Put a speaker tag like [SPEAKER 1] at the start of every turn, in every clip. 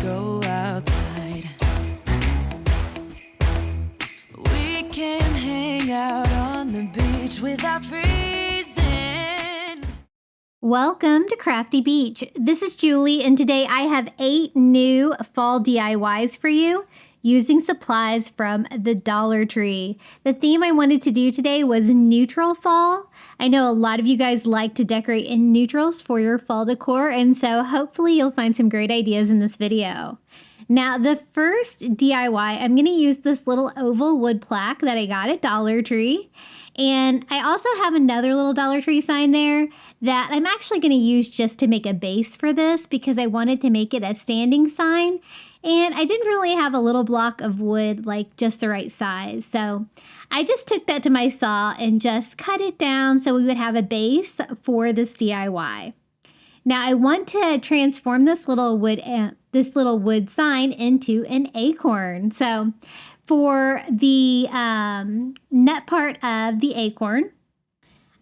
[SPEAKER 1] go outside. We can hang out on the beach without freezing.
[SPEAKER 2] Welcome to Crafty Beach. This is Julie, and today I have 8 new fall DIYs for you using supplies from the Dollar Tree. The theme I wanted to do today was neutral fall. I know a lot of you guys like to decorate in neutrals for your fall decor, and so hopefully you'll find some great ideas in this video. Now, the first DIY, I'm going to use this little oval wood plaque that I got at Dollar Tree. And I also have another little Dollar Tree sign there that I'm actually going to use just to make a base for this because I wanted to make it a standing sign. And I didn't really have a little block of wood, like just the right size. So I just took that to my saw and just cut it down so we would have a base for this DIY. Now I want to transform this little wood sign into an acorn. So for the nut part of the acorn,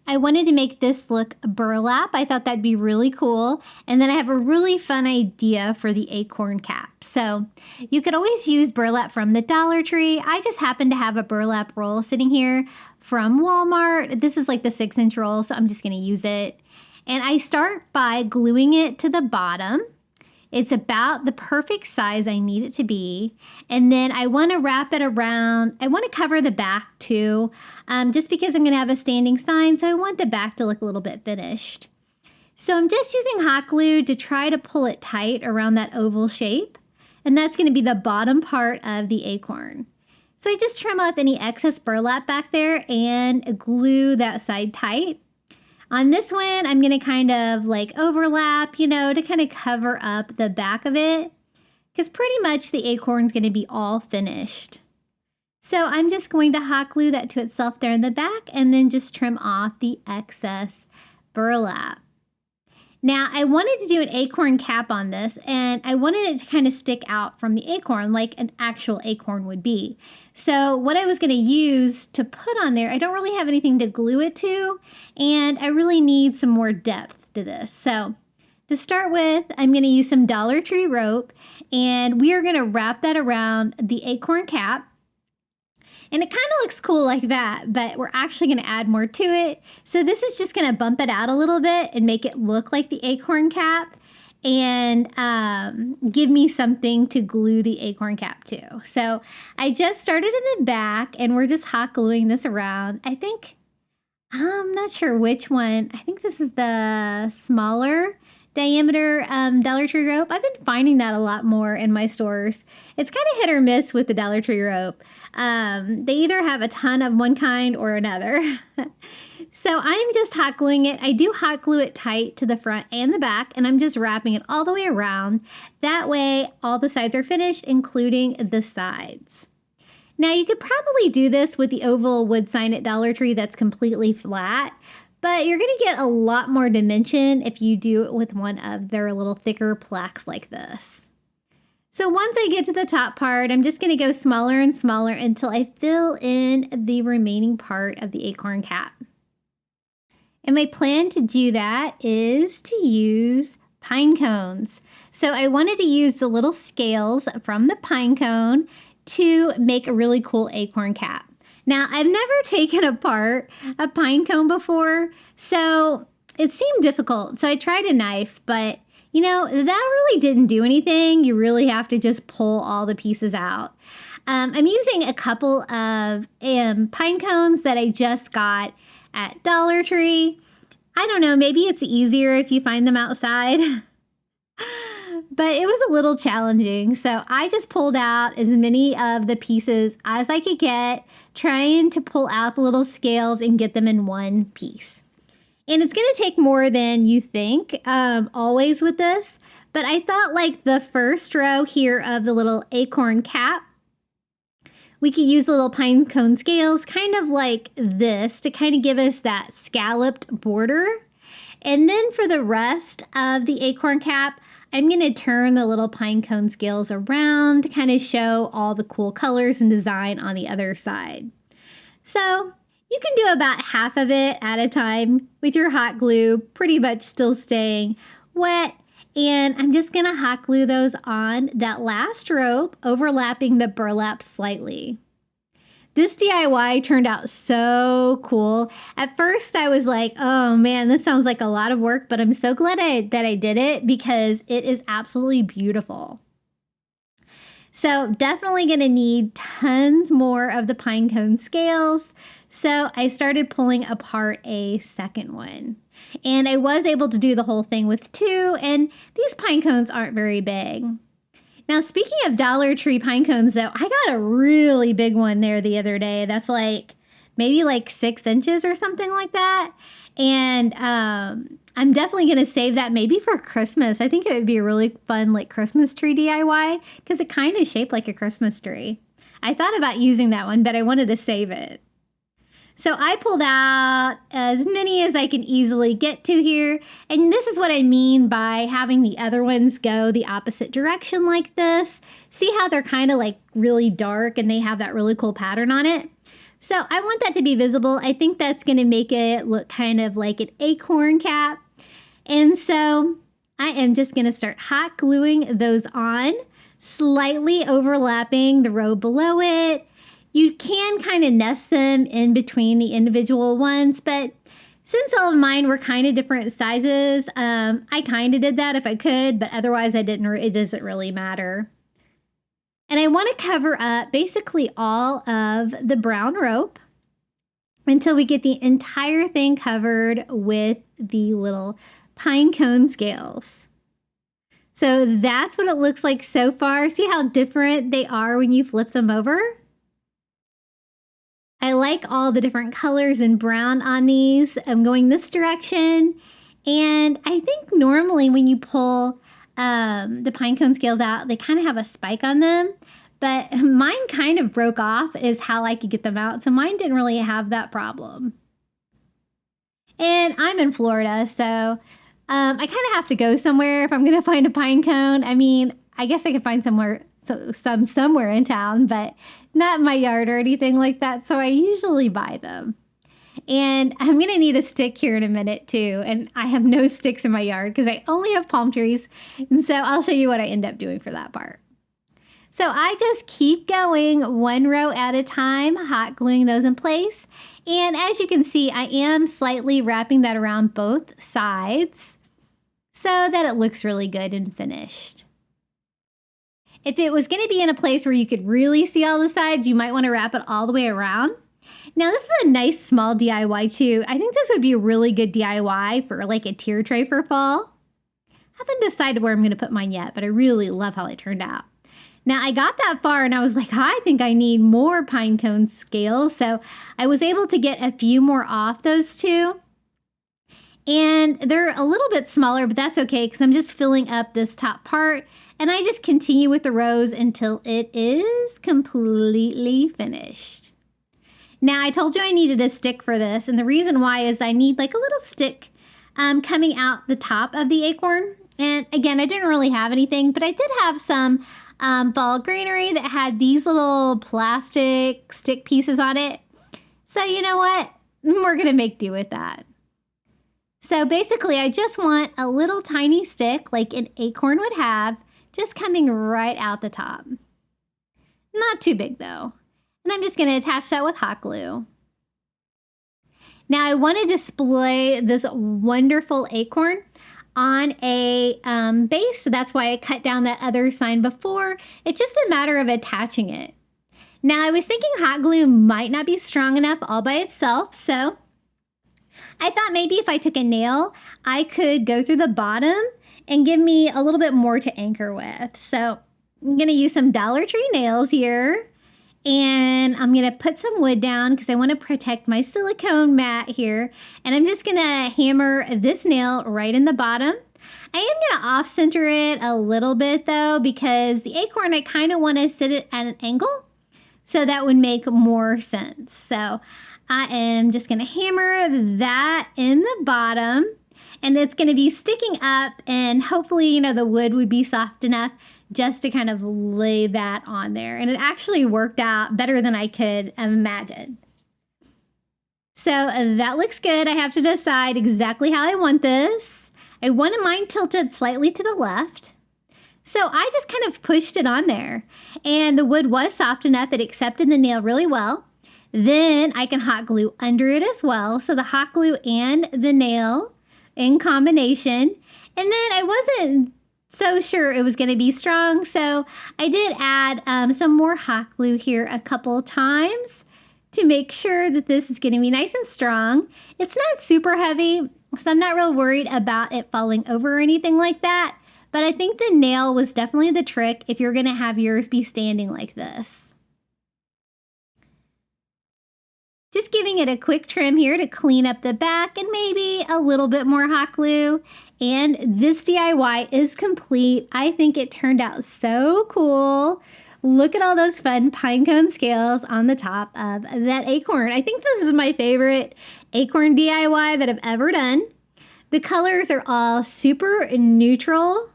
[SPEAKER 2] I wanted to make this look burlap. I thought that'd be really cool. And then I have a really fun idea for the acorn cap. So you could always use burlap from the Dollar Tree. I just happen to have a burlap roll sitting here from Walmart. This is like the 6-inch roll, so I'm just going to use it. And I start by gluing it to the bottom. It's about the perfect size I need it to be. And then I want to wrap it around. I want to cover the back too, just because I'm going to have a standing sign. So I want the back to look a little bit finished. So I'm just using hot glue to try to pull it tight around that oval shape. And that's going to be the bottom part of the acorn. So I just trim off any excess burlap back there and glue that side tight. On this one, I'm going to kind of like overlap, to kind of cover up the back of it because pretty much the acorn's going to be all finished. So I'm just going to hot glue that to itself there in the back and then just trim off the excess burlap. Now, I wanted to do an acorn cap on this, and I wanted it to kind of stick out from the acorn like an actual acorn would be. So what I was going to use to put on there, I don't really have anything to glue it to, and I really need some more depth to this. So to start with, I'm going to use some Dollar Tree rope, and we are going to wrap that around the acorn cap. And it kind of looks cool like that, but we're actually going to add more to it. So this is just going to bump it out a little bit and make it look like the acorn cap and give me something to glue the acorn cap to. So I just started in the back and we're just hot gluing this around. I'm not sure which one. I think this is the smaller diameter Dollar Tree rope. I've been finding that a lot more in my stores. It's kind of hit or miss with the Dollar Tree rope. They either have a ton of one kind or another. So I'm just hot gluing it. I do hot glue it tight to the front and the back, and I'm just wrapping it all the way around. That way all the sides are finished, including the sides. Now you could probably do this with the oval wood sign at Dollar Tree that's completely flat, but you're going to get a lot more dimension if you do it with one of their little thicker plaques like this. So once I get to the top part, I'm just going to go smaller and smaller until I fill in the remaining part of the acorn cap. And my plan to do that is to use pine cones. So I wanted to use the little scales from the pine cone to make a really cool acorn cap. Now, I've never taken apart a pine cone before, so it seemed difficult. So I tried a knife, but that really didn't do anything. You really have to just pull all the pieces out. I'm using a couple of pine cones that I just got at Dollar Tree. I don't know, maybe it's easier if you find them outside. But it was a little challenging, so I just pulled out as many of the pieces as I could get, trying to pull out the little scales and get them in one piece. And it's going to take more than you think, always with this, but I thought like the first row here of the little acorn cap, we could use little pine cone scales, kind of like this, to kind of give us that scalloped border. And then for the rest of the acorn cap, I'm going to turn the little pine cone scales around to kind of show all the cool colors and design on the other side. So you can do about half of it at a time with your hot glue pretty much still staying wet. And I'm just gonna hot glue those on that last rope, overlapping the burlap slightly. This DIY turned out so cool. At first I was like, oh man, this sounds like a lot of work, but I'm so glad that I did it because it is absolutely beautiful. So definitely gonna need tons more of the pinecone scales. So I started pulling apart a second one. And I was able to do the whole thing with 2, and these pine cones aren't very big. Now, speaking of Dollar Tree pine cones, though, I got a really big one there the other day. That's like maybe like 6 inches or something like that. And I'm definitely going to save that maybe for Christmas. I think it would be a really fun like Christmas tree DIY because it kind of shaped like a Christmas tree. I thought about using that one, but I wanted to save it. So I pulled out as many as I can easily get to here. And this is what I mean by having the other ones go the opposite direction like this. See how they're kind of like really dark and they have that really cool pattern on it? So I want that to be visible. I think that's going to make it look kind of like an acorn cap. And so I am just going to start hot gluing those on, slightly overlapping the row below it. You can kind of nest them in between the individual ones, but since all of mine were kind of different sizes, I kind of did that if I could, but otherwise I didn't. It doesn't really matter. And I want to cover up basically all of the brown rope until we get the entire thing covered with the little pine cone scales. So that's what it looks like so far. See how different they are when you flip them over? I like all the different colors and brown on these. I'm going this direction. And I think normally when you pull the pinecone scales out, they kind of have a spike on them. But mine kind of broke off is how I could get them out. So mine didn't really have that problem. And I'm in Florida, so I kind of have to go somewhere if I'm going to find a pine cone. I mean, I guess I could find somewhere in town, but not in my yard or anything like that. So I usually buy them. And I'm going to need a stick here in a minute too. And I have no sticks in my yard because I only have palm trees. And so I'll show you what I end up doing for that part. So I just keep going one row at a time, hot gluing those in place. And as you can see, I am slightly wrapping that around both sides so that it looks really good and finished. If it was going to be in a place where you could really see all the sides, you might want to wrap it all the way around. Now, this is a nice small DIY too. I think this would be a really good DIY for like a tier tray for fall. I haven't decided where I'm going to put mine yet, but I really love how it turned out. Now, I got that far and I was like, I think I need more pinecone scales. So I was able to get a few more off those two. And they're a little bit smaller, but that's okay because I'm just filling up this top part. And I just continue with the rows until it is completely finished. Now, I told you I needed a stick for this. And the reason why is I need like a little stick coming out the top of the acorn. And again, I didn't really have anything, but I did have some fall greenery that had these little plastic stick pieces on it. So you know what? We're going to make do with that. So basically, I just want a little tiny stick like an acorn would have, just coming right out the top. Not too big though. And I'm just going to attach that with hot glue. Now I want to display this wonderful acorn on a base. So that's why I cut down that other sign before. It's just a matter of attaching it. Now I was thinking hot glue might not be strong enough all by itself. So I thought maybe if I took a nail, I could go through the bottom and give me a little bit more to anchor with. So I'm going to use some Dollar Tree nails here. And I'm going to put some wood down because I want to protect my silicone mat here. And I'm just going to hammer this nail right in the bottom. I am going to off-center it a little bit though, because the acorn, I kind of want to sit it at an angle. So that would make more sense. So I am just going to hammer that in the bottom. And it's going to be sticking up, and hopefully, you know, the wood would be soft enough just to kind of lay that on there. And it actually worked out better than I could imagine. So that looks good. I have to decide exactly how I want this. I wanted mine tilted slightly to the left. So I just kind of pushed it on there, and the wood was soft enough it accepted the nail really well. Then I can hot glue under it as well. So the hot glue and the nail in combination. And then I wasn't so sure it was going to be strong, so I did add some more hot glue here a couple times to make sure that this is going to be nice and strong. It's not super heavy, so I'm not real worried about it falling over or anything like that. But I think the nail was definitely the trick if you're going to have yours be standing like this. Just giving it a quick trim here to clean up the back and maybe a little bit more hot glue. And this DIY is complete. I think it turned out so cool. Look at all those fun pinecone scales on the top of that acorn. I think this is my favorite acorn DIY that I've ever done. The colors are all super neutral,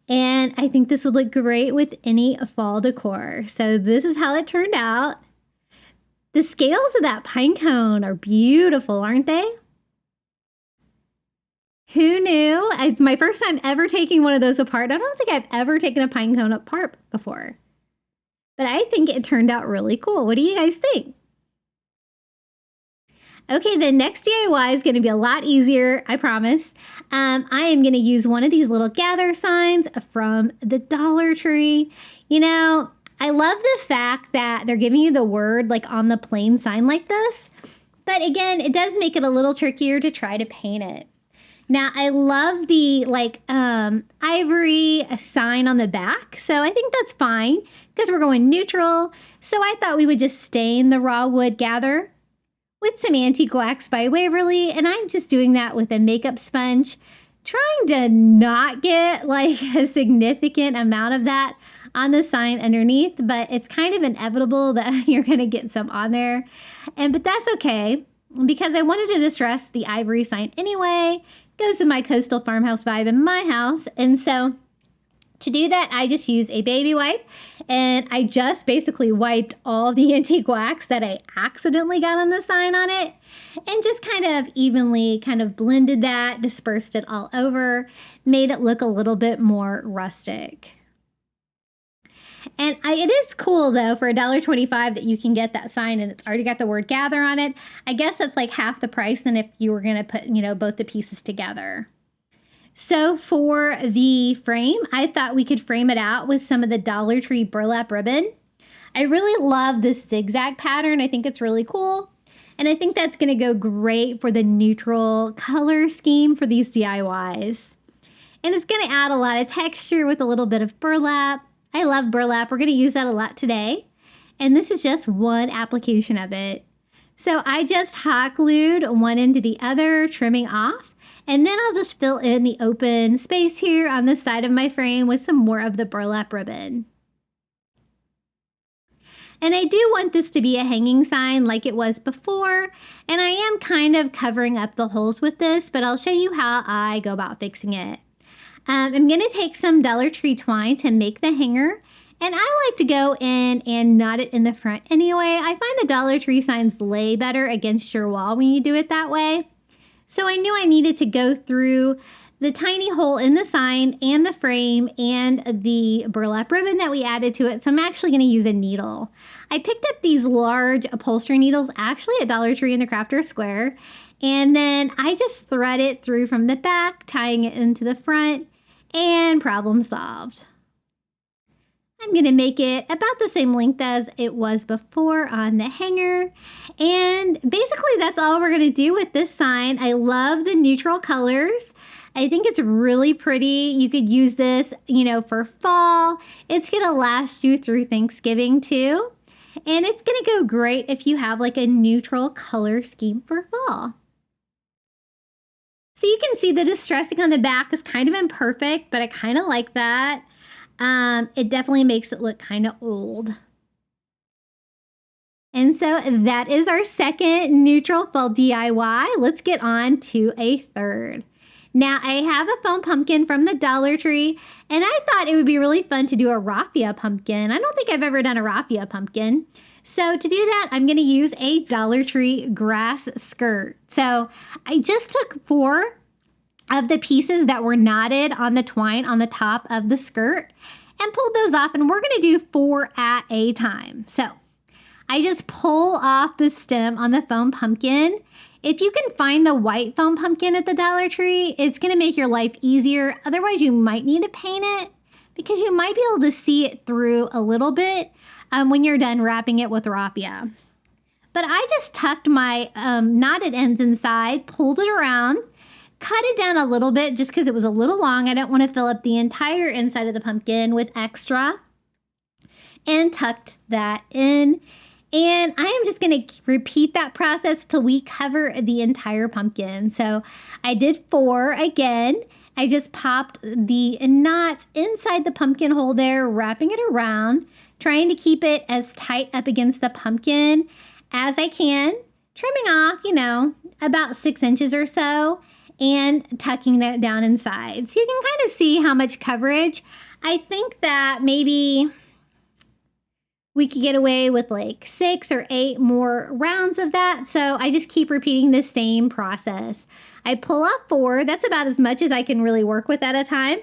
[SPEAKER 2] and I think this would look great with any fall decor. So this is how it turned out. The scales of that pinecone are beautiful, aren't they? Who knew? It's my first time ever taking one of those apart. I don't think I've ever taken a pinecone apart before. But I think it turned out really cool. What do you guys think? Okay, the next DIY is going to be a lot easier, I promise. I am going to use one of these little gather signs from the Dollar Tree. You know, I love the fact that they're giving you the word like on the plain sign like this. But again, it does make it a little trickier to try to paint it. Now, I love the ivory sign on the back, so I think that's fine because we're going neutral. So I thought we would just stain the raw wood gather with some antique wax by Waverly, and I'm just doing that with a makeup sponge, trying to not get like a significant amount of that on the sign underneath, but it's kind of inevitable that you're going to get some on there. But that's okay because I wanted to distress the ivory sign anyway. Goes with my coastal farmhouse vibe in my house. And so to do that, I just use a baby wipe, and I just basically wiped all the antique wax that I accidentally got on the sign on it, and just kind of evenly kind of blended that, dispersed it all over, made it look a little bit more rustic. And it is cool though for $1.25 that you can get that sign and it's already got the word gather on it. I guess that's like half the price than if you were going to put, you know, both the pieces together. So for the frame, I thought we could frame it out with some of the Dollar Tree burlap ribbon. I really love this zigzag pattern. I think it's really cool. And I think that's going to go great for the neutral color scheme for these DIYs. And it's going to add a lot of texture with a little bit of burlap. I love burlap. We're going to use that a lot today. And this is just one application of it. So I just hot glued one into the other, trimming off. And then I'll just fill in the open space here on the side of my frame with some more of the burlap ribbon. And I do want this to be a hanging sign like it was before. And I am kind of covering up the holes with this, but I'll show you how I go about fixing it. I'm going to take some Dollar Tree twine to make the hanger, and I like to go in and knot it in the front anyway. I find the Dollar Tree signs lay better against your wall when you do it that way. So I knew I needed to go through the tiny hole in the sign and the frame and the burlap ribbon that we added to it. So I'm actually going to use a needle. I picked up these large upholstery needles actually at Dollar Tree in the Crafter's Square. And then I just thread it through from the back, tying it into the front, and problem solved. I'm going to make it about the same length as it was before on the hanger. And basically that's all we're going to do with this sign. I love the neutral colors. I think it's really pretty. You could use this, you know, for fall. It's going to last you through Thanksgiving too. And it's going to go great if you have like a neutral color scheme for fall. So you can see the distressing on the back is kind of imperfect, but I kind of like that. It definitely makes it look kind of old. And so that is our second neutral fall DIY. Let's get on to a third. Now I have a foam pumpkin from the Dollar Tree, and I thought it would be really fun to do a raffia pumpkin. I don't think I've ever done a raffia pumpkin. So to do that, I'm going to use a Dollar Tree grass skirt. So I just took 4 of the pieces that were knotted on the twine on the top of the skirt and pulled those off, and we're going to do 4 at a time. So I just pull off the stem on the foam pumpkin. If you can find the white foam pumpkin at the Dollar Tree, it's going to make your life easier. Otherwise, you might need to paint it because you might be able to see it through a little bit when you're done wrapping it with raffia. But I just tucked my knotted ends inside, pulled it around, cut it down a little bit just because it was a little long. I don't want to fill up the entire inside of the pumpkin with extra, and tucked that in. And I am just going to repeat that process till we cover the entire pumpkin. So I did 4 again. I just popped the knots inside the pumpkin hole there, wrapping it around, trying to keep it as tight up against the pumpkin as I can, trimming off, you know, about 6 inches or so, and tucking that down inside. So you can kind of see how much coverage. I think that maybe we could get away with like 6 or 8 more rounds of that. So I just keep repeating the same process. I pull off 4. That's about as much as I can really work with at a time.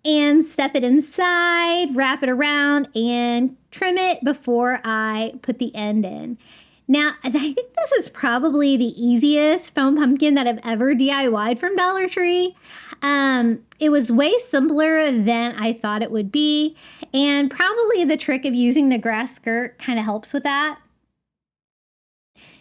[SPEAKER 2] And stuff it inside, wrap it around, and trim it before I put the end in. Now, I think this is probably the easiest foam pumpkin that I've ever DIY'd from Dollar Tree. It was way simpler than I thought it would be, and probably the trick of using the grass skirt kind of helps with that.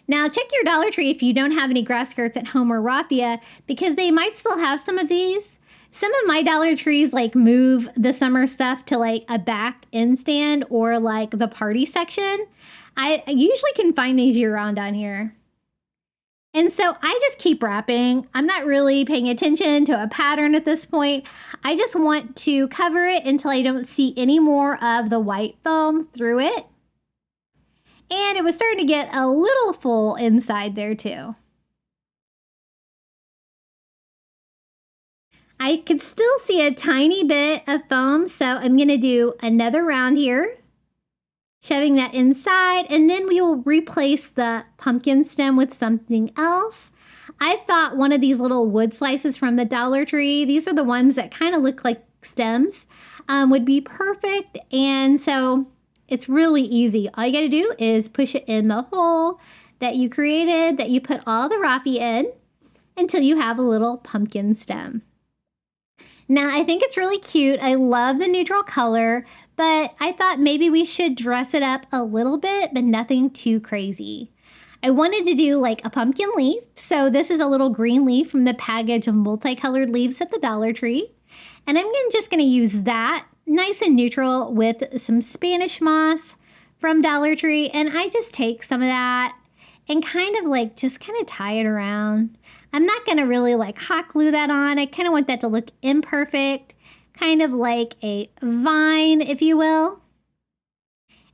[SPEAKER 2] Now, check your Dollar Tree if you don't have any grass skirts at home or raffia, because they might still have some of these. Some of my Dollar Trees like move the summer stuff to like a back end stand or like the party section. I usually can find these year round down here. And so I just keep wrapping. I'm not really paying attention to a pattern at this point. I just want to cover it until I don't see any more of the white foam through it. And it was starting to get a little full inside there too. I could still see a tiny bit of foam, so I'm going to do another round here, shoving that inside, and then we will replace the pumpkin stem with something else. I thought one of these little wood slices from the Dollar Tree, these are the ones that kind of look like stems, would be perfect. And so it's really easy. All you got to do is push it in the hole that you created, that you put all the raffia in, until you have a little pumpkin stem. Now, I think it's really cute. I love the neutral color, but I thought maybe we should dress it up a little bit, but nothing too crazy. I wanted to do like a pumpkin leaf. So this is a little green leaf from the package of multicolored leaves at the Dollar Tree. And I'm just going to use that nice and neutral with some Spanish moss from Dollar Tree. And I just take some of that and kind of tie it around. I'm not going to really like hot glue that on. I kind of want that to look imperfect, kind of like a vine, if you will.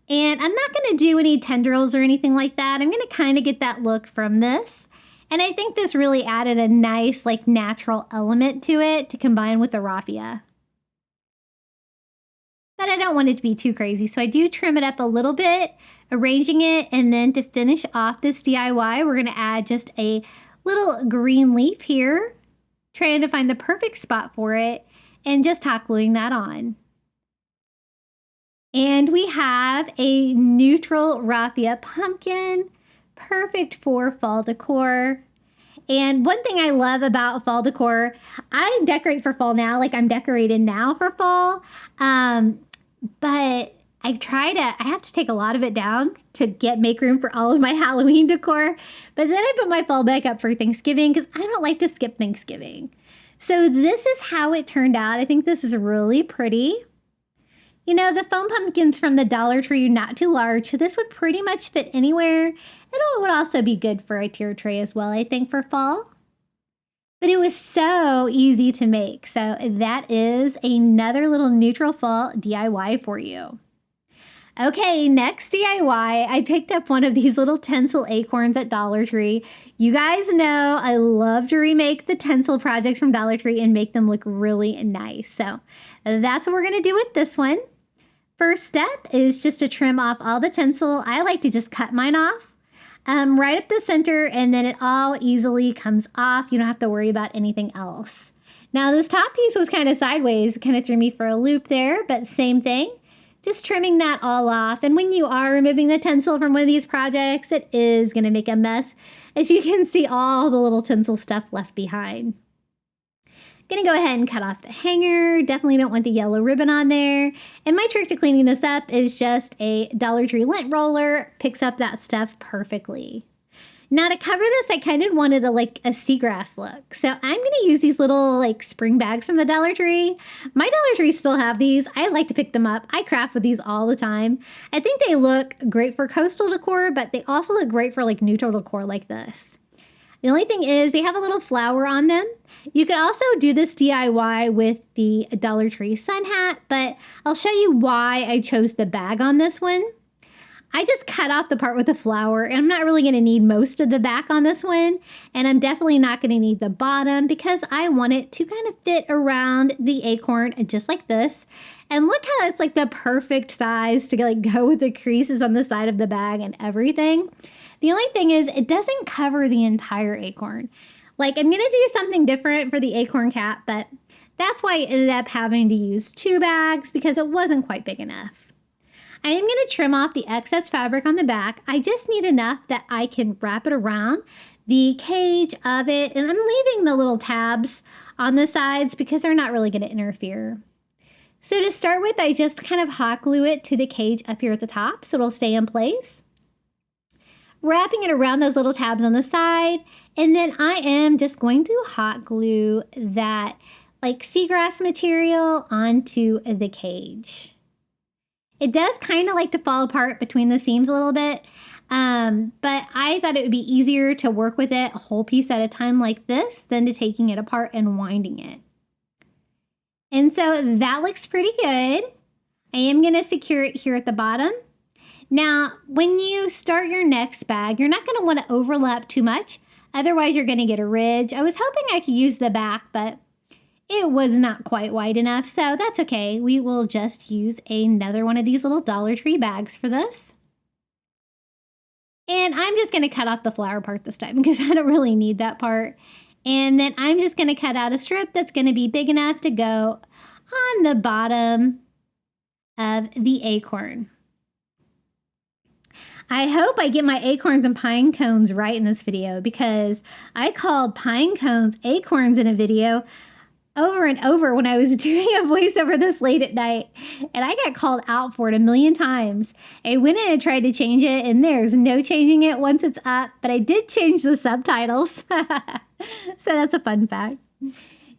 [SPEAKER 2] And I'm not going to do any tendrils or anything like that. I'm going to kind of get that look from this. And I think this really added a nice like natural element to it to combine with the raffia. But I don't want it to be too crazy, so I do trim it up a little bit, arranging it, and then to finish off this DIY, we're going to add just a little green leaf here, trying to find the perfect spot for it, and just hot gluing that on. And we have a neutral raffia pumpkin, perfect for fall decor. And one thing I love about fall decor, I decorate for fall now, like I'm decorating now for fall, but I have to take a lot of it down to make room for all of my Halloween decor. But then I put my fall back up for Thanksgiving because I don't like to skip Thanksgiving. So this is how it turned out. I think this is really pretty. You know, the foam pumpkins from the Dollar Tree are not too large, so this would pretty much fit anywhere. And it would also be good for a tier tray as well, I think, for fall. But it was so easy to make. So that is another little neutral fall DIY for you. Okay, next DIY, I picked up one of these little tinsel acorns at Dollar Tree. You guys know I love to remake the tinsel projects from Dollar Tree and make them look really nice. So that's what we're going to do with this one. First step is just to trim off all the tinsel. I like to just cut mine off. right up the center, and then it all easily comes off. You don't have to worry about anything else. Now this top piece was kind of sideways, kind of threw me for a loop there, but same thing. Just trimming that all off. And when you are removing the tinsel from one of these projects, it is going to make a mess. As you can see, all the little tinsel stuff left behind. Gonna go ahead and cut off the hanger. Definitely don't want the yellow ribbon on there. And my trick to cleaning this up is just a Dollar Tree lint roller. Picks up that stuff perfectly. Now to cover this, I kind of wanted a seagrass look. So I'm gonna use these little spring bags from the Dollar Tree. My Dollar Tree still have these. I like to pick them up. I craft with these all the time. I think they look great for coastal decor, but they also look great for neutral decor like this. The only thing is they have a little flower on them. You could also do this DIY with the Dollar Tree sun hat, but I'll show you why I chose the bag on this one. I just cut off the part with the flower, and I'm not really going to need most of the back on this one, and I'm definitely not going to need the bottom because I want it to kind of fit around the acorn just like this. And look how it's the perfect size to go with the creases on the side of the bag and everything. The only thing is it doesn't cover the entire acorn. I'm going to do something different for the acorn cap, but that's why I ended up having to use 2 bags because it wasn't quite big enough. I am going to trim off the excess fabric on the back. I just need enough that I can wrap it around the cage of it, and I'm leaving the little tabs on the sides because they're not really going to interfere. So to start with, I just kind of hot glue it to the cage up here at the top so it'll stay in place. Wrapping it around those little tabs on the side, and then I am just going to hot glue that seagrass material onto the cage. It does kind of like to fall apart between the seams a little bit, but I thought it would be easier to work with it a whole piece at a time like this than to taking it apart and winding it. And so that looks pretty good. I am going to secure it here at the bottom. Now, when you start your next bag, you're not going to want to overlap too much. Otherwise, you're going to get a ridge. I was hoping I could use the back, but it was not quite wide enough, so that's okay. We will just use another one of these little Dollar Tree bags for this. And I'm just going to cut off the flower part this time because I don't really need that part. And then I'm just going to cut out a strip that's going to be big enough to go on the bottom of the acorn. I hope I get my acorns and pine cones right in this video because I called pine cones acorns in a video over and over when I was doing a voiceover this late at night, and I got called out for it a million times. I went in and tried to change it, and there's no changing it once it's up, but I did change the subtitles. So that's a fun fact.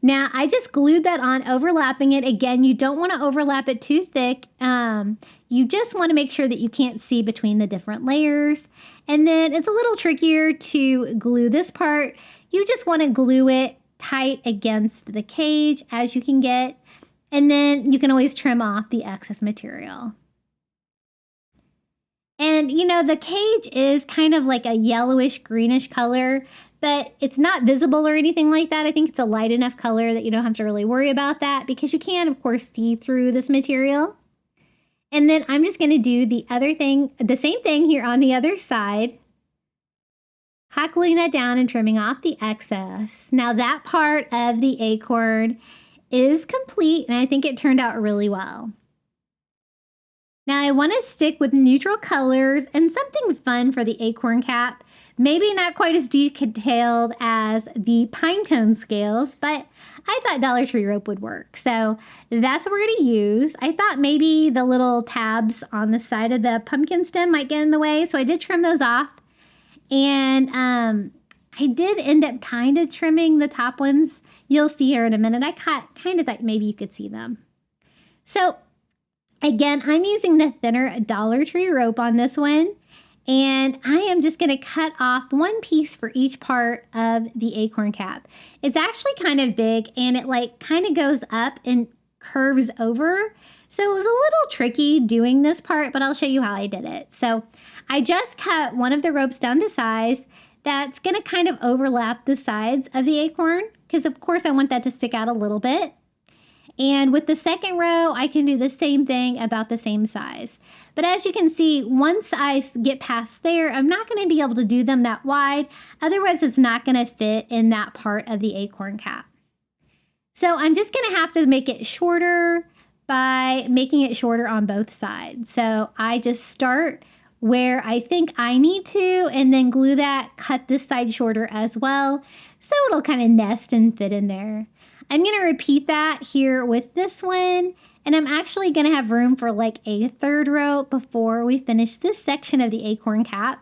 [SPEAKER 2] Now, I just glued that on, overlapping it. Again, you don't want to overlap it too thick. You just want to make sure that you can't see between the different layers. And then it's a little trickier to glue this part. You just want to glue it tight against the cage as you can get. And then you can always trim off the excess material. And, the cage is kind of like a yellowish greenish color, but it's not visible or anything like that. I think it's a light enough color that you don't have to really worry about that because you can, of course, see through this material. And then I'm just going to do the same thing here on the other side. Hot gluing that down and trimming off the excess. Now that part of the acorn is complete, and I think it turned out really well. Now I want to stick with neutral colors and something fun for the acorn cap. Maybe not quite as detailed as the Pinecone scales, but I thought Dollar Tree rope would work. So that's what we're going to use. I thought maybe the little tabs on the side of the pumpkin stem might get in the way, so I did trim those off. And I did end up kind of trimming the top ones. You'll see here in a minute. I kind of thought maybe you could see them. So again, I'm using the thinner Dollar Tree rope on this one. And I am just going to cut off one piece for each part of the acorn cap. It's actually kind of big, and it kind of goes up and curves over. So it was a little tricky doing this part, but I'll show you how I did it. So I just cut one of the ropes down to size. That's going to kind of overlap the sides of the acorn because, of course, I want that to stick out a little bit. And with the second row, I can do the same thing about the same size. But as you can see, once I get past there, I'm not going to be able to do them that wide. Otherwise, it's not going to fit in that part of the acorn cap. So I'm just going to have to make it shorter by making it shorter on both sides. So I just start where I think I need to and then glue that, cut this side shorter as well. So it'll kind of nest and fit in there. I'm going to repeat that here with this one. And I'm actually going to have room for like a third row before we finish this section of the acorn cap.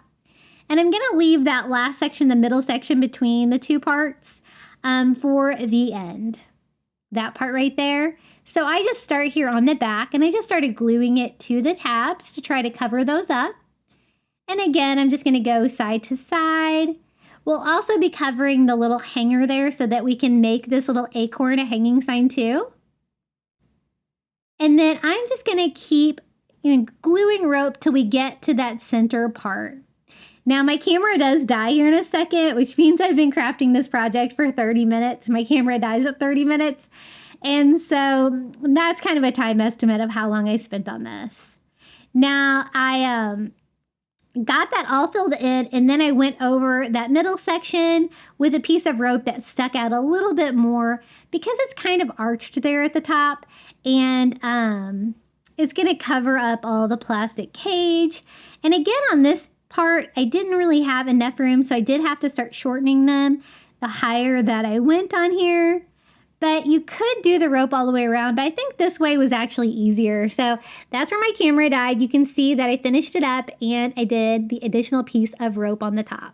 [SPEAKER 2] And I'm going to leave that last section, the middle section between the two parts, for the end. That part right there. So I just start here on the back and I just started gluing it to the tabs to try to cover those up. And again, I'm just going to go side to side. We'll also be covering the little hanger there so that we can make this little acorn a hanging sign too. And then I'm just going to keep gluing rope till we get to that center part. Now my camera does die here in a second, which means I've been crafting this project for 30 minutes. My camera dies at 30 minutes. And so that's kind of a time estimate of how long I spent on this. Now I got that all filled in, and then I went over that middle section with a piece of rope that stuck out a little bit more because it's kind of arched there at the top, and it's going to cover up all the plastic cage. And again, on this part, I didn't really have enough room, so I did have to start shortening them the higher that I went on here. But you could do the rope all the way around, but I think this way was actually easier. So that's where my camera died. You can see that I finished it up and I did the additional piece of rope on the top.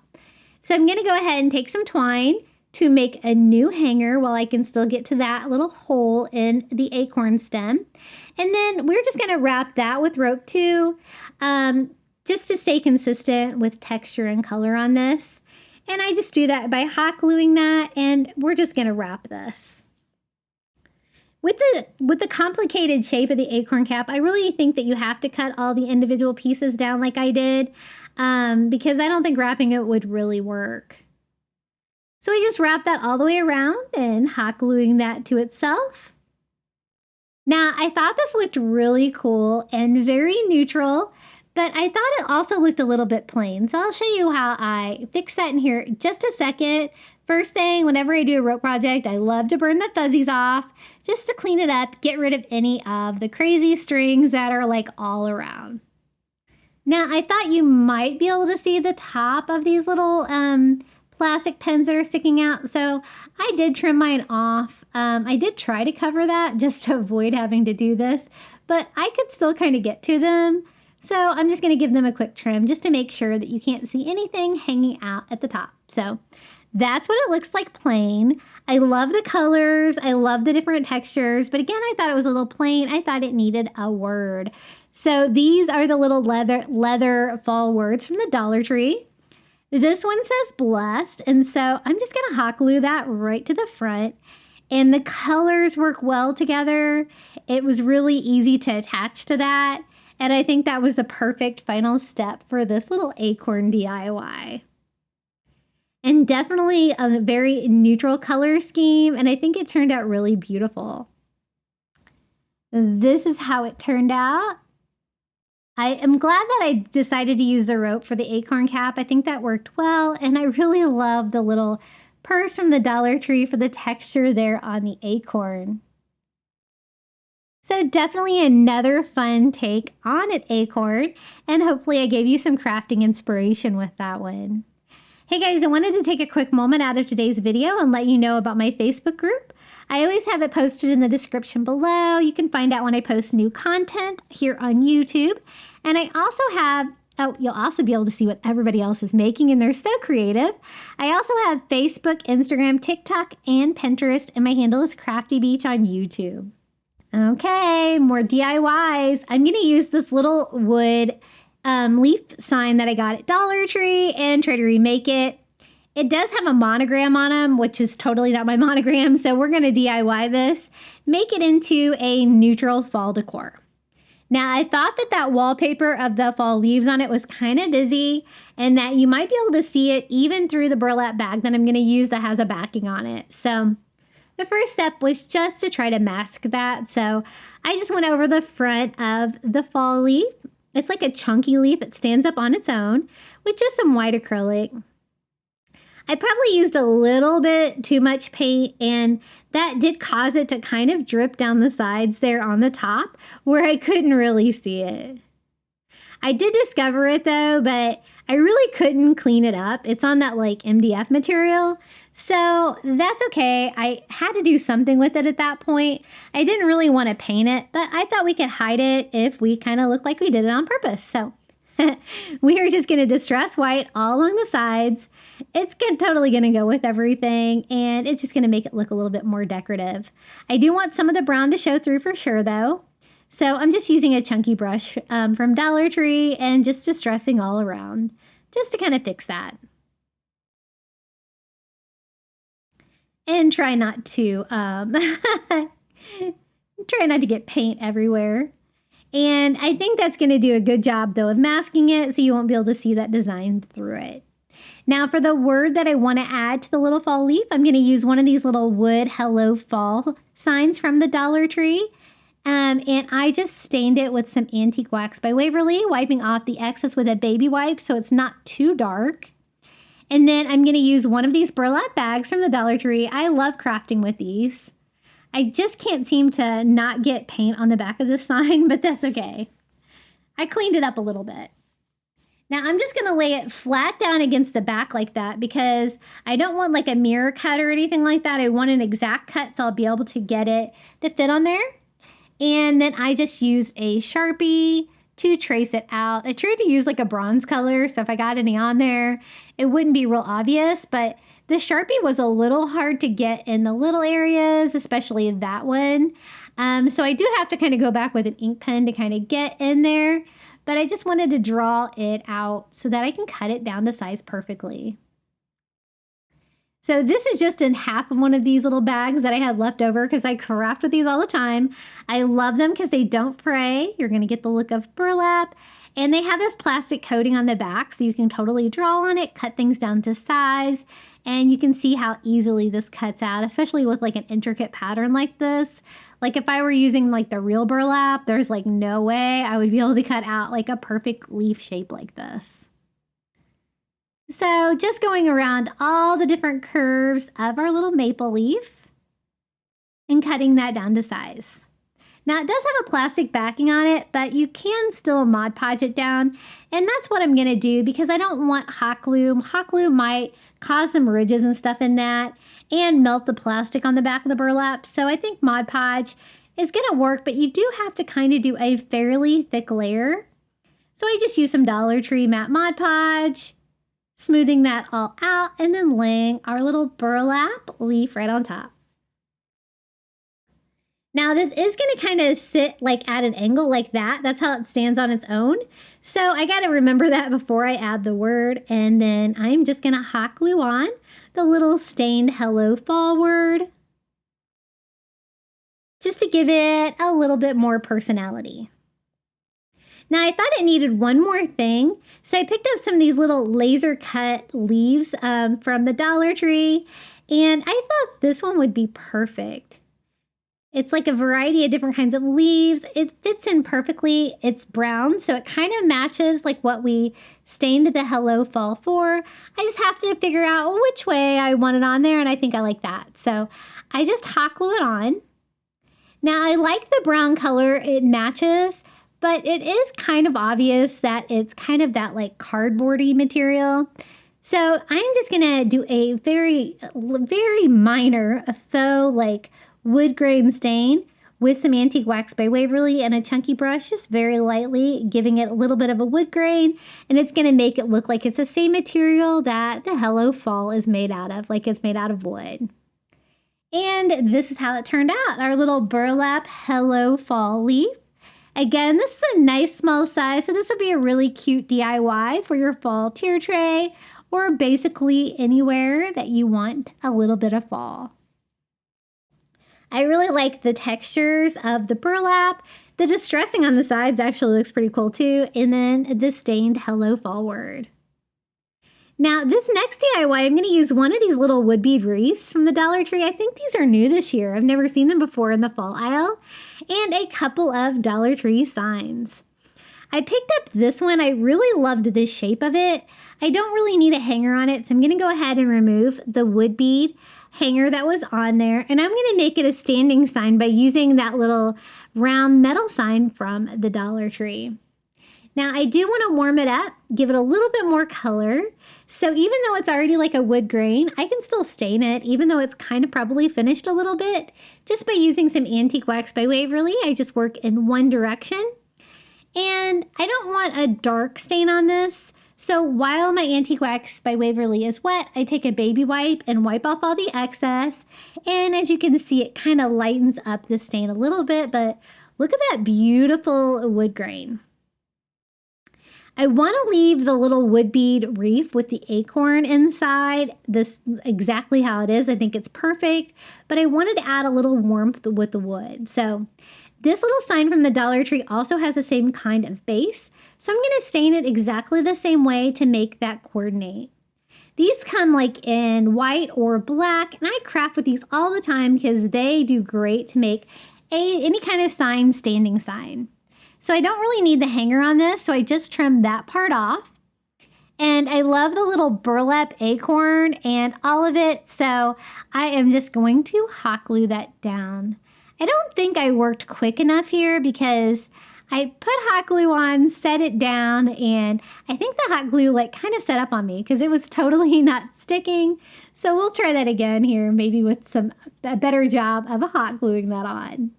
[SPEAKER 2] So I'm going to go ahead and take some twine to make a new hanger while I can still get to that little hole in the acorn stem. And then we're just going to wrap that with rope too, just to stay consistent with texture and color on this. And I just do that by hot gluing that, and we're just going to wrap this. With the complicated shape of the acorn cap, I really think that you have to cut all the individual pieces down like I did, because I don't think wrapping it would really work. So we just wrap that all the way around and hot gluing that to itself. Now, I thought this looked really cool and very neutral, but I thought it also looked a little bit plain. So I'll show you how I fix that in here in just a second. First thing, whenever I do a rope project, I love to burn the fuzzies off just to clean it up, get rid of any of the crazy strings that are like all around. Now, I thought you might be able to see the top of these little plastic pins that are sticking out. So I did trim mine off. I did try to cover that just to avoid having to do this, but I could still kind of get to them. So I'm just going to give them a quick trim just to make sure that you can't see anything hanging out at the top. So that's what it looks like plain. I love the colors. I love the different textures. But again, I thought it was a little plain. I thought it needed a word. So these are the little leather fall words from the Dollar Tree. This one says blessed. And so I'm just going to hot glue that right to the front. And the colors work well together. It was really easy to attach to that. And I think that was the perfect final step for this little acorn DIY. And definitely a very neutral color scheme, and I think it turned out really beautiful. This is how it turned out. I am glad that I decided to use the rope for the acorn cap. I think that worked well, and I really love the little purse from the Dollar Tree for the texture there on the acorn. So definitely another fun take on an acorn, and hopefully I gave you some crafting inspiration with that one. Hey guys, I wanted to take a quick moment out of today's video and let you know about my Facebook group. I always have it posted in the description below. You can find out when I post new content here on YouTube. And I also have, you'll also be able to see what everybody else is making, and they're so creative. I also have Facebook, Instagram, TikTok, and Pinterest, and my handle is Crafty Beach on YouTube. Okay, more DIYs. I'm going to use this little wood leaf sign that I got at Dollar Tree and try to remake it. It does have a monogram on them, which is totally not my monogram, so we're going to DIY this, make it into a neutral fall decor. Now, I thought that that wallpaper of the fall leaves on it was kind of busy, and that you might be able to see it even through the burlap bag that I'm going to use that has a backing on it. So the first step was just to try to mask that. So I just went over the front of the fall leaf. It's like a chunky leaf. It stands up on its own with just some white acrylic. I probably used a little bit too much paint, and that did cause it to kind of drip down the sides there on the top where I couldn't really see it. I did discover it though, but I really couldn't clean it up. It's on that like MDF material, so that's okay. I had to do something with it at that point. I didn't really want to paint it, but I thought we could hide it if we kind of looked like we did it on purpose. So we are just going to distress white all along the sides. It's totally going to go with everything, and it's just going to make it look a little bit more decorative. I do want some of the brown to show through for sure though. So I'm just using a chunky brush from Dollar Tree and just distressing all around just to kind of fix that. And try not to get paint everywhere. And I think that's going to do a good job though of masking it so you won't be able to see that design through it. Now for the word that I want to add to the little fall leaf, I'm going to use one of these little wood Hello Fall signs from the Dollar Tree. And I just stained it with some antique wax by Waverly, wiping off the excess with a baby wipe so it's not too dark. And then I'm going to use one of these burlap bags from the Dollar Tree. I love crafting with these. I just can't seem to not get paint on the back of this sign, but that's okay. I cleaned it up a little bit. Now I'm just going to lay it flat down against the back like that because I don't want like a mirror cut or anything like that. I want an exact cut so I'll be able to get it to fit on there. And then I just used a Sharpie to trace it out. I tried to use like a bronze color, so if I got any on there, it wouldn't be real obvious, but the Sharpie was a little hard to get in the little areas, especially that one. So I do have to kind of go back with an ink pen to kind of get in there, but I just wanted to draw it out so that I can cut it down to size perfectly. So this is just in half of one of these little bags that I had left over because I craft with these all the time. I love them because they don't fray. You're going to get the look of burlap. And they have this plastic coating on the back so you can totally draw on it, cut things down to size. And you can see how easily this cuts out, especially with like an intricate pattern like this. Like if I were using like the real burlap, there's like no way I would be able to cut out like a perfect leaf shape like this. So just going around all the different curves of our little maple leaf and cutting that down to size. Now it does have a plastic backing on it, but you can still Mod Podge it down. And that's what I'm going to do because I don't want hot glue. Hot glue might cause some ridges and stuff in that and melt the plastic on the back of the burlap. So I think Mod Podge is going to work, but you do have to kind of do a fairly thick layer. So I just use some Dollar Tree matte Mod Podge, smoothing that all out, and then laying our little burlap leaf right on top. Now this is going to kind of sit like at an angle like that. That's how it stands on its own. So I got to remember that before I add the word. And then I'm just going to hot glue on the little stained Hello Fall word, just to give it a little bit more personality. Now I thought it needed one more thing, so I picked up some of these little laser cut leaves from the Dollar Tree, and I thought this one would be perfect. It's like a variety of different kinds of leaves. It fits in perfectly. It's brown, so it kind of matches like what we stained the Hello Fall for. I just have to figure out which way I want it on there, and I think I like that. So I just hot glue it on. Now I like the brown color. It matches. But it is kind of obvious that it's kind of that like cardboardy material. So I'm just gonna do a very, very minor faux like wood grain stain with some antique wax by Waverly and a chunky brush, just very lightly, giving it a little bit of a wood grain. And it's gonna make it look like it's the same material that the Hello Fall is made out of, like it's made out of wood. And this is how it turned out, our little burlap Hello Fall leaf. Again, this is a nice small size, so this would be a really cute DIY for your fall tier tray or basically anywhere that you want a little bit of fall. I really like the textures of the burlap. The distressing on the sides actually looks pretty cool too, and then the stained Hello Fall word. Now, this next DIY, I'm going to use one of these little wood bead wreaths from the Dollar Tree. I think these are new this year. I've never seen them before in the fall aisle. And a couple of Dollar Tree signs. I picked up this one. I really loved the shape of it. I don't really need a hanger on it, so I'm going to go ahead and remove the wood bead hanger that was on there. And I'm going to make it a standing sign by using that little round metal sign from the Dollar Tree. Now, I do want to warm it up, give it a little bit more color. So even though it's already like a wood grain, I can still stain it, even though it's kind of probably finished a little bit. Just by using some Antique Wax by Waverly, I just work in one direction. And I don't want a dark stain on this. So while my Antique Wax by Waverly is wet, I take a baby wipe and wipe off all the excess. And as you can see, it kind of lightens up the stain a little bit, but look at that beautiful wood grain. I want to leave the little wood bead wreath with the acorn inside, this exactly how it is. I think it's perfect, but I wanted to add a little warmth with the wood. So this little sign from the Dollar Tree also has the same kind of base, so I'm going to stain it exactly the same way to make that coordinate. These come like in white or black, and I craft with these all the time because they do great to make any kind of sign, standing sign. So I don't really need the hanger on this, so I just trimmed that part off. And I love the little burlap acorn and all of it, so I am just going to hot glue that down. I don't think I worked quick enough here because I put hot glue on, set it down, and I think the hot glue like kind of set up on me because it was totally not sticking. So we'll try that again here, maybe with a better job of hot gluing that on.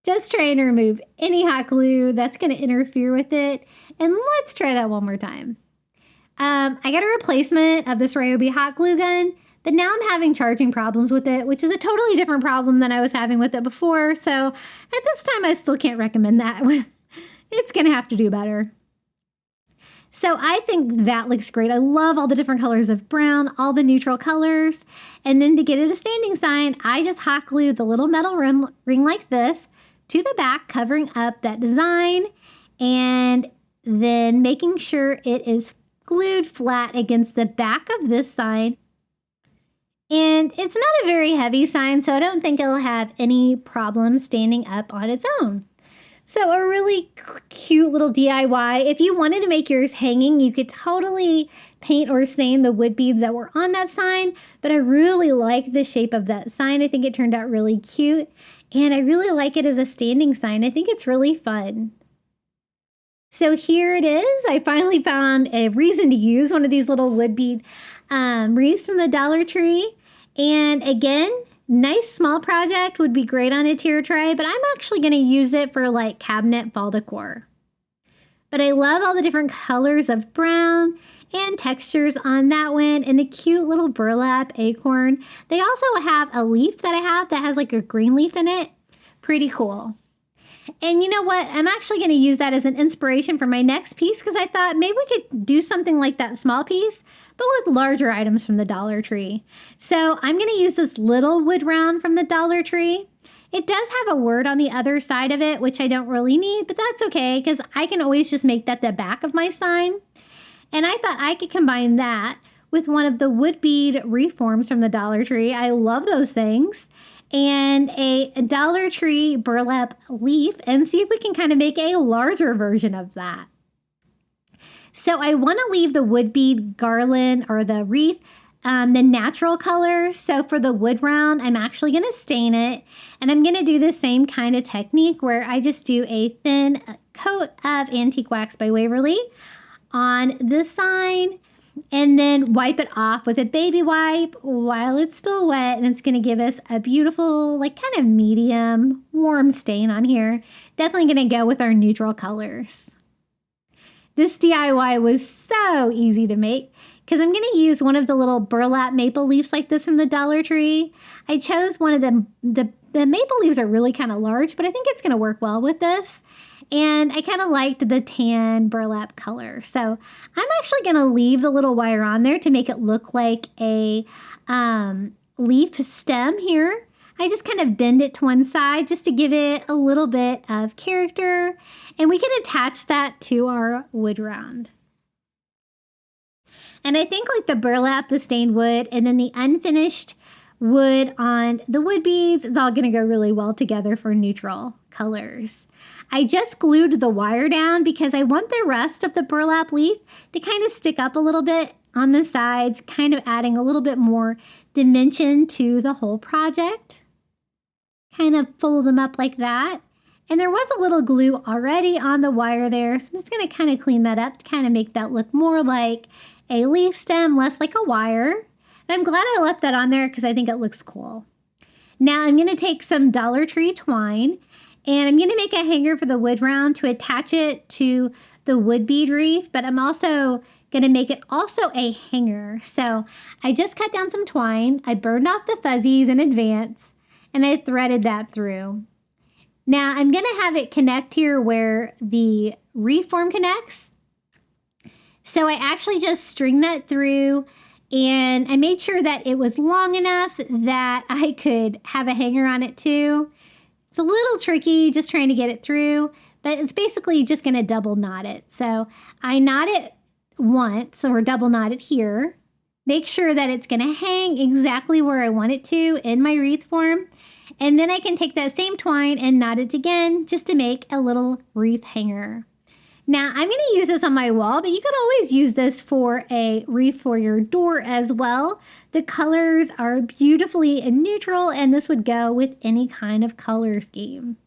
[SPEAKER 2] Just trying to remove any hot glue that's going to interfere with it. And let's try that one more time. I got a replacement of this Ryobi hot glue gun, but now I'm having charging problems with it, which is a totally different problem than I was having with it before. So at this time, I still can't recommend that. It's going to have to do better. So I think that looks great. I love all the different colors of brown, all the neutral colors. And then to get it a standing sign, I just hot glued the little metal ring like this to the back, covering up that design, and then making sure it is glued flat against the back of this sign. And it's not a very heavy sign, so I don't think it'll have any problem standing up on its own. So a really cute little DIY. If you wanted to make yours hanging, you could totally paint or stain the wood beads that were on that sign, but I really like the shape of that sign. I think it turned out really cute. And I really like it as a standing sign. I think it's really fun. So here it is. I finally found a reason to use one of these little wood bead wreaths from the Dollar Tree. And again, nice small project, would be great on a tier tray, but I'm actually going to use it for like cabinet fall decor. But I love all the different colors of brown and textures on that one, and the cute little burlap acorn. They also have a leaf that I have that has like a green leaf in it. Pretty cool. And you know what? I'm actually going to use that as an inspiration for my next piece because I thought maybe we could do something like that small piece, but with larger items from the Dollar Tree. So I'm going to use this little wood round from the Dollar Tree. It does have a word on the other side of it, which I don't really need, but that's okay because I can always just make that the back of my sign. And I thought I could combine that with one of the wood bead reforms from the Dollar Tree. I love those things. And a Dollar Tree burlap leaf, and see if we can kind of make a larger version of that. So I want to leave the wood bead garland or the wreath the natural color. So for the wood round, I'm actually going to stain it. And I'm going to do the same kind of technique where I just do a thin coat of Antique Wax by Waverly on the sign and then wipe it off with a baby wipe while it's still wet, and it's going to give us a beautiful like kind of medium warm stain on here. Definitely going to go with our neutral colors. This DIY was so easy to make because I'm going to use one of the little burlap maple leaves like this from the Dollar Tree. I chose one of them. The maple leaves are really kind of large, but I think it's going to work well with this. And I kind of liked the tan burlap color. So I'm actually going to leave the little wire on there to make it look like a leaf stem here. I just kind of bend it to one side just to give it a little bit of character. And we can attach that to our wood round. And I think like the burlap, the stained wood, and then the unfinished wood on the wood beads, it's all going to go really well together for neutral colors. I just glued the wire down because I want the rest of the burlap leaf to kind of stick up a little bit on the sides, kind of adding a little bit more dimension to the whole project. Kind of fold them up like that. And there was a little glue already on the wire there, so I'm just going to kind of clean that up to kind of make that look more like a leaf stem, less like a wire. And I'm glad I left that on there because I think it looks cool. Now I'm going to take some Dollar Tree twine and I'm going to make a hanger for the wood round to attach it to the wood bead wreath, but I'm also going to make it also a hanger. So I just cut down some twine, I burned off the fuzzies in advance, and I threaded that through. Now I'm going to have it connect here where the wreath form connects. So I actually just string that through and I made sure that it was long enough that I could have a hanger on it too. It's a little tricky just trying to get it through, but it's basically just going to double knot it. So I knot it once or double knot it here. Make sure that it's going to hang exactly where I want it to in my wreath form. And then I can take that same twine and knot it again just to make a little wreath hanger. Now I'm going to use this on my wall, but you could always use this for a wreath for your door as well. The colors are beautifully neutral and this would go with any kind of color scheme.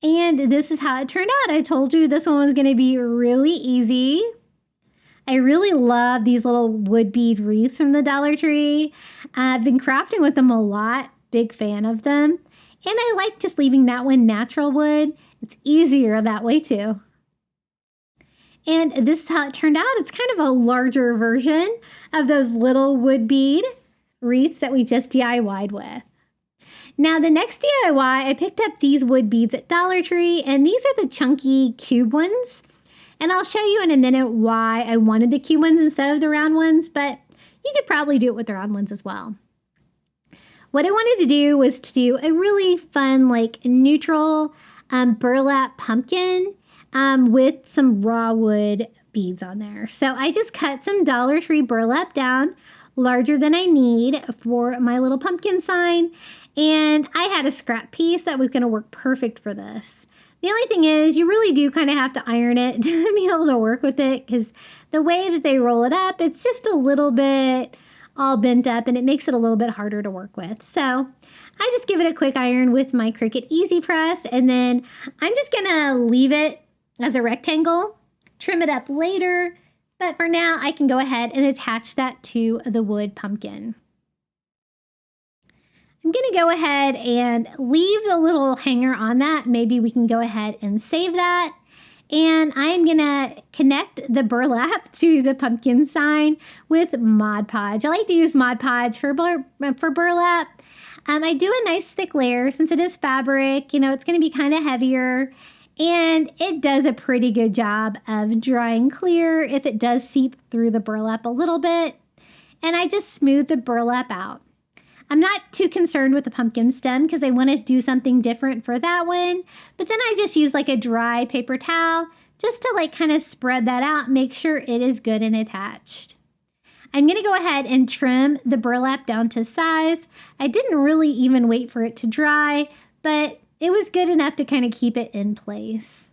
[SPEAKER 2] And this is how it turned out. I told you this one was going to be really easy. I really love these little wood bead wreaths from the Dollar Tree. I've been crafting with them a lot. Big fan of them. And I like just leaving that one natural wood. It's easier that way too. And this is how it turned out. It's kind of a larger version of those little wood bead wreaths that we just DIY'd with. Now the next DIY, I picked up these wood beads at Dollar Tree, and these are the chunky cube ones. And I'll show you in a minute why I wanted the cube ones instead of the round ones, but you could probably do it with the round ones as well. What I wanted to do was to do a really fun, like neutral burlap pumpkin with some raw wood beads on there. So I just cut some Dollar Tree burlap down larger than I need for my little pumpkin sign. And I had a scrap piece that was going to work perfect for this. The only thing is you really do kind of have to iron it to be able to work with it because the way that they roll it up, it's just a little bit all bent up and it makes it a little bit harder to work with. So I just give it a quick iron with my Cricut Easy Press, and then I'm just gonna leave it as a rectangle, trim it up later, but for now I can go ahead and attach that to the wood pumpkin. I'm gonna go ahead and leave the little hanger on that. Maybe we can go ahead and save that. And I'm gonna connect the burlap to the pumpkin sign with Mod Podge. I like to use Mod Podge for burlap. I do a nice thick layer since it is fabric. You know, it's gonna be kind of heavier. And it does a pretty good job of drying clear if it does seep through the burlap a little bit. And I just smooth the burlap out. I'm not too concerned with the pumpkin stem because I want to do something different for that one. But then I just use like a dry paper towel just to like kind of spread that out, make sure it is good and attached. I'm going to go ahead and trim the burlap down to size. I didn't really even wait for it to dry, but it was good enough to kind of keep it in place.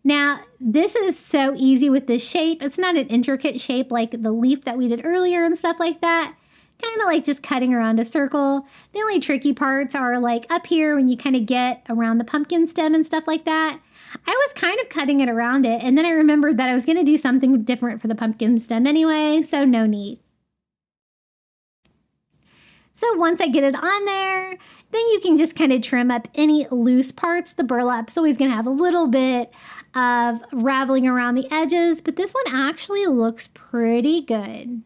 [SPEAKER 2] Now, this is so easy with this shape. It's not an intricate shape like the leaf that we did earlier and stuff like that. Kind of like just cutting around a circle. The only tricky parts are like up here when you kind of get around the pumpkin stem and stuff like that. I was kind of cutting it around it, and then I remembered that I was going to do something different for the pumpkin stem anyway, so no need. So once I get it on there, then you can just kind of trim up any loose parts. The burlap's always going to have a little bit of raveling around the edges, but this one actually looks pretty good.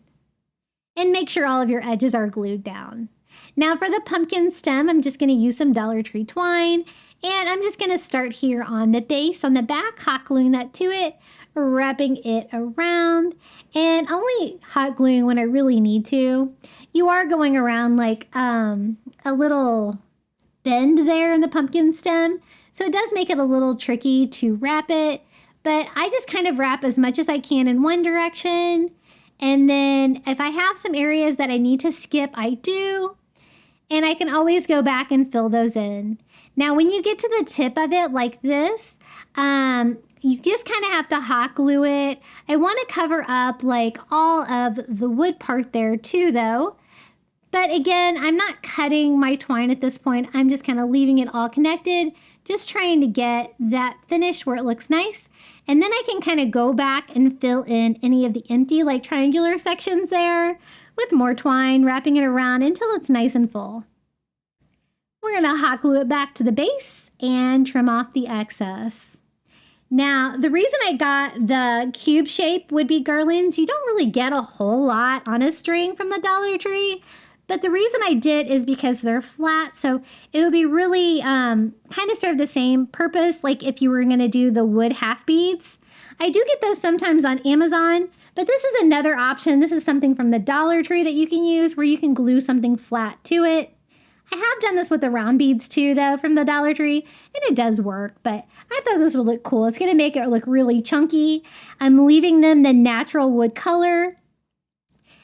[SPEAKER 2] And make sure all of your edges are glued down. Now for the pumpkin stem, I'm just going to use some Dollar Tree twine, and I'm just going to start here on the base, on the back, hot gluing that to it, wrapping it around, and only hot gluing when I really need to. You are going around like a little bend there in the pumpkin stem, so it does make it a little tricky to wrap it, but I just kind of wrap as much as I can in one direction. And then if I have some areas that I need to skip, I do. And I can always go back and fill those in. Now, when you get to the tip of it like this, you just kind of have to hot glue it. I want to cover up like all of the wood part there too, though. But again, I'm not cutting my twine at this point. I'm just kind of leaving it all connected, just trying to get that finished where it looks nice. And then I can kind of go back and fill in any of the empty like triangular sections there with more twine, wrapping it around until it's nice and full. We're going to hot glue it back to the base and trim off the excess. Now, the reason I got the cube shape would-be garlands, you don't really get a whole lot on a string from the Dollar Tree. But the reason I did is because they're flat, so it would be really kind of serve the same purpose like if you were going to do the wood half beads. I do get those sometimes on Amazon, but this is another option. This is something from the Dollar Tree that you can use where you can glue something flat to it. I have done this with the round beads too, though, from the Dollar Tree, and it does work, but I thought this would look cool. It's going to make it look really chunky. I'm leaving them the natural wood color.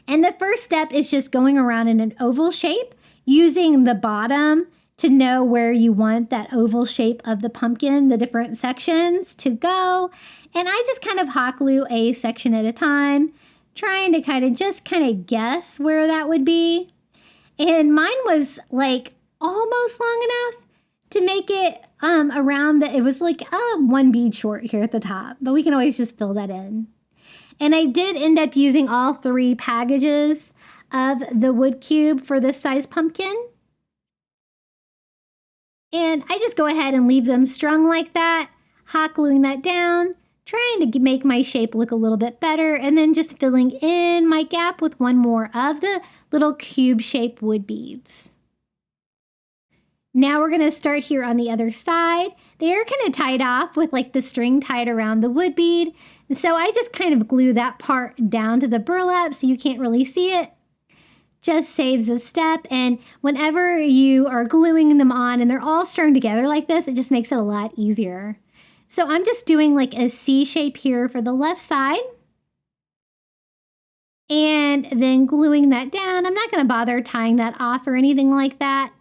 [SPEAKER 2] And the first step is just going around in an oval shape, using the bottom to know where you want that oval shape of the pumpkin, the different sections to go. And I just kind of hot glue a section at a time, trying to kind of guess where that would be. And mine was like almost long enough to make it around it was like one bead short here at the top, but we can always just fill that in. And I did end up using all 3 packages of the wood cube for this size pumpkin. And I just go ahead and leave them strung like that, hot gluing that down, trying to make my shape look a little bit better, and then just filling in my gap with one more of the little cube-shaped wood beads. Now we're going to start here on the other side. They are kind of tied off with like the string tied around the wood bead. And so I just kind of glue that part down to the burlap so you can't really see it. Just saves a step. And whenever you are gluing them on and they're all strung together like this, it just makes it a lot easier. So I'm just doing like a C shape here for the left side. And then gluing that down. I'm not going to bother tying that off or anything like that.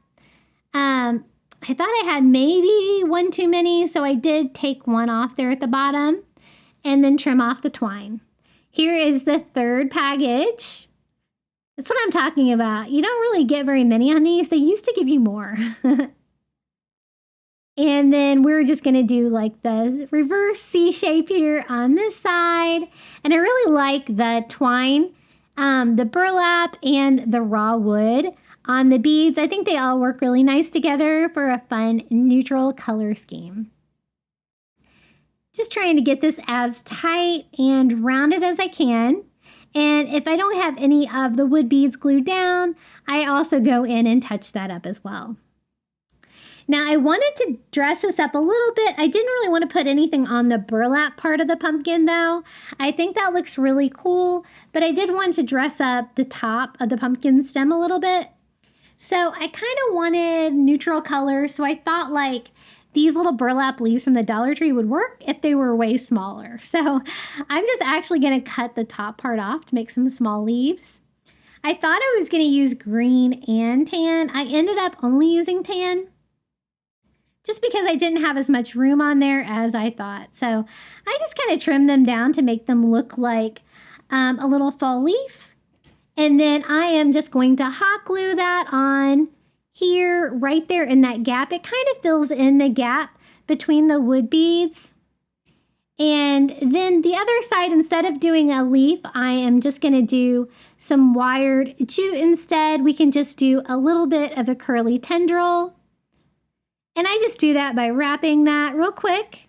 [SPEAKER 2] I thought I had maybe one too many, so I did take one off there at the bottom and then trim off the twine. Here is the 3rd package. That's what I'm talking about. You don't really get very many on these. They used to give you more. And then we're just going to do like the reverse C shape here on this side. And I really like the twine, the burlap, and the raw wood on the beads. I think they all work really nice together for a fun neutral color scheme. Just trying to get this as tight and rounded as I can. And if I don't have any of the wood beads glued down, I also go in and touch that up as well. Now I wanted to dress this up a little bit. I didn't really want to put anything on the burlap part of the pumpkin though. I think that looks really cool, but I did want to dress up the top of the pumpkin stem a little bit. So I kind of wanted neutral color, so I thought like these little burlap leaves from the Dollar Tree would work if they were way smaller. So I'm just actually going to cut the top part off to make some small leaves. I thought I was going to use green and tan. I ended up only using tan just because I didn't have as much room on there as I thought. So I just kind of trimmed them down to make them look like a little fall leaf. And then I am just going to hot glue that on here, right there in that gap. It kind of fills in the gap between the wood beads. And then the other side, instead of doing a leaf, I am just going to do some wired jute instead. We can just do a little bit of a curly tendril. And I just do that by wrapping that real quick.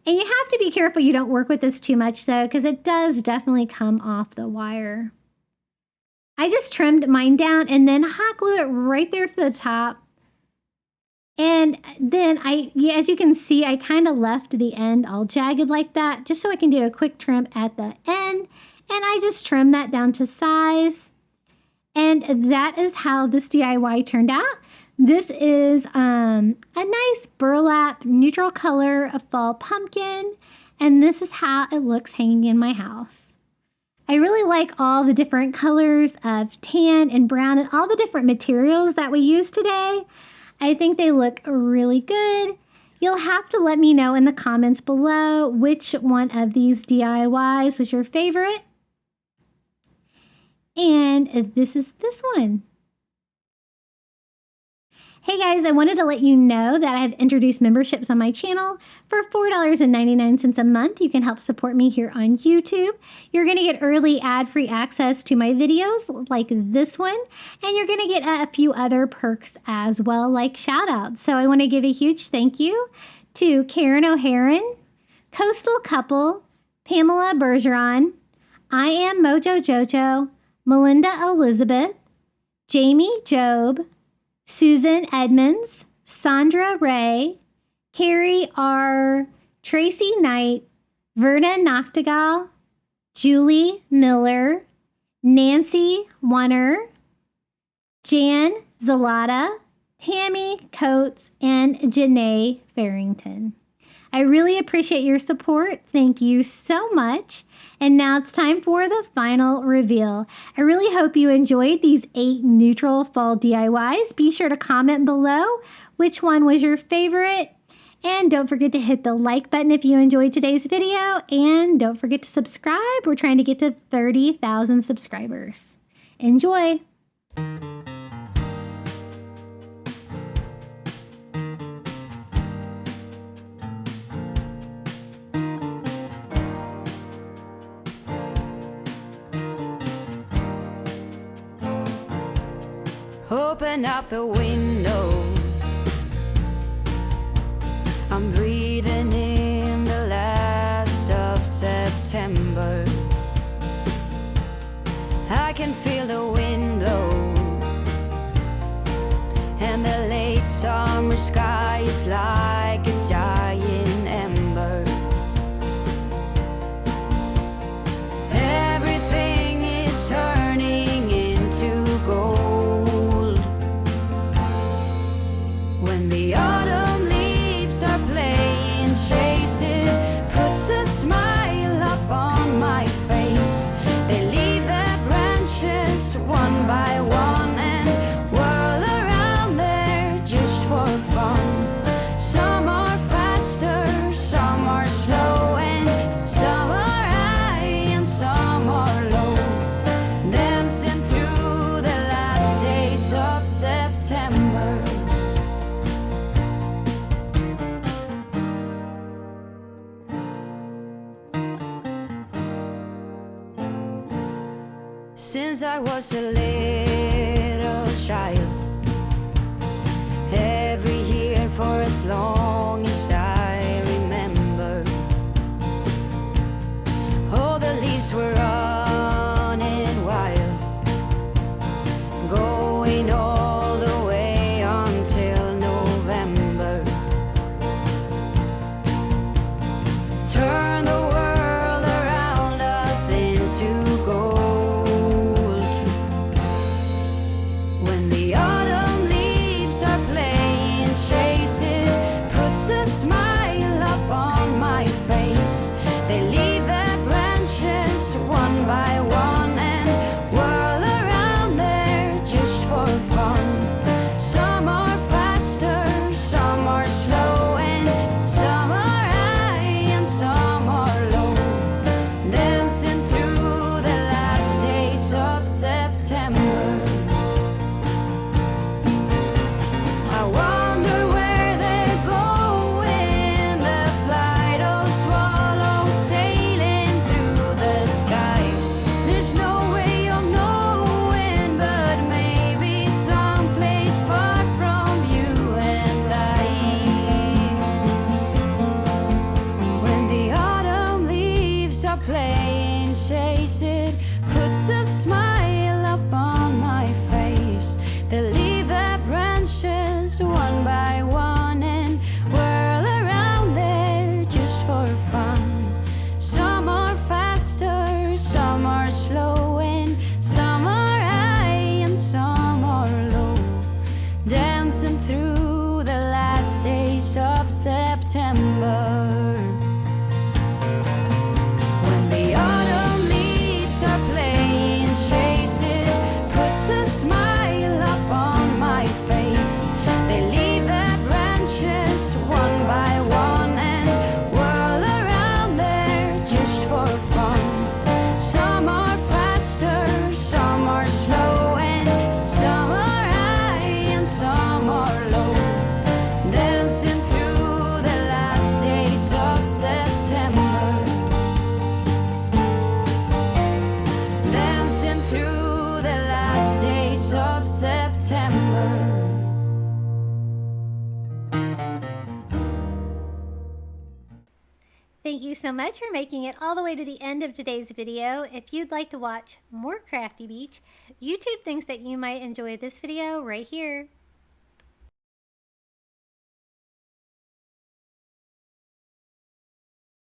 [SPEAKER 2] And you have to be careful you don't work with this too much though, because it does definitely come off the wire. I just trimmed mine down and then hot glue it right there to the top. And then as you can see, I kind of left the end all jagged like that, just so I can do a quick trim at the end. And I just trimmed that down to size. And that is how this DIY turned out. This is a nice burlap neutral color of fall pumpkin. And this is how it looks hanging in my house. I really like all the different colors of tan and brown and all the different materials that we use today. I think they look really good. You'll have to let me know in the comments below which one of these DIYs was your favorite. And this is this one. Hey guys, I wanted to let you know that I have introduced memberships on my channel. For $4.99 a month, you can help support me here on YouTube. You're going to get early ad-free access to my videos like this one, and you're going to get a few other perks as well, like shoutouts. So I want to give a huge thank you to Karen O'Haron, Coastal Couple, Pamela Bergeron, I Am Mojo Jojo, Melinda Elizabeth, Jamie Job, Susan Edmonds, Sandra Ray, Carrie R., Tracy Knight, Verna Noctegal, Julie Miller, Nancy Warner, Jan Zalata, Tammy Coates, and Janae Farrington. I really appreciate your support. Thank you so much. And now it's time for the final reveal. I really hope you enjoyed these 8 neutral fall DIYs. Be sure to comment below which one was your favorite. And don't forget to hit the like button if you enjoyed today's video. And don't forget to subscribe. We're trying to get to 30,000 subscribers. Enjoy!
[SPEAKER 1] Open up the window. I'm breathing in the last of September. I can feel the wind blow, and the late summer sky is like a giant ember. Everything is turning into gold. When the autumn leaves are playing chase, it puts a smile up on my face. They leave their branches one by one and whirl around there just for fun. Some are faster, some are slow, and some are high and some are low, dancing through the last days of September. Since I was a little child, every year for as long as I remember, all the leaves were running wild, going all the way until November. Turn the world around us into gold. When the autumn leaves are playing chase, it puts a smile up on my face. They leave their branches one by one and whirl around there just for fun. Some are faster, some are slow, and some are high and some are low, dancing through the last days of September. I wonder where they're going, the flight of swallows sailing through the sky. There's no way of knowing, but maybe someplace far from you and I. When the autumn leaves are playing chase, it puts a smile up on my face. They leave their branches one by one and whirl around there just for fun. Some are faster, some are slow, and some are high and some are low, dancing through the last days of September. When the autumn leaves are
[SPEAKER 2] Thank you so much for making it all the way to the end of today's video. If you'd like to watch more Crafty Beach, YouTube thinks that you might enjoy this video right here.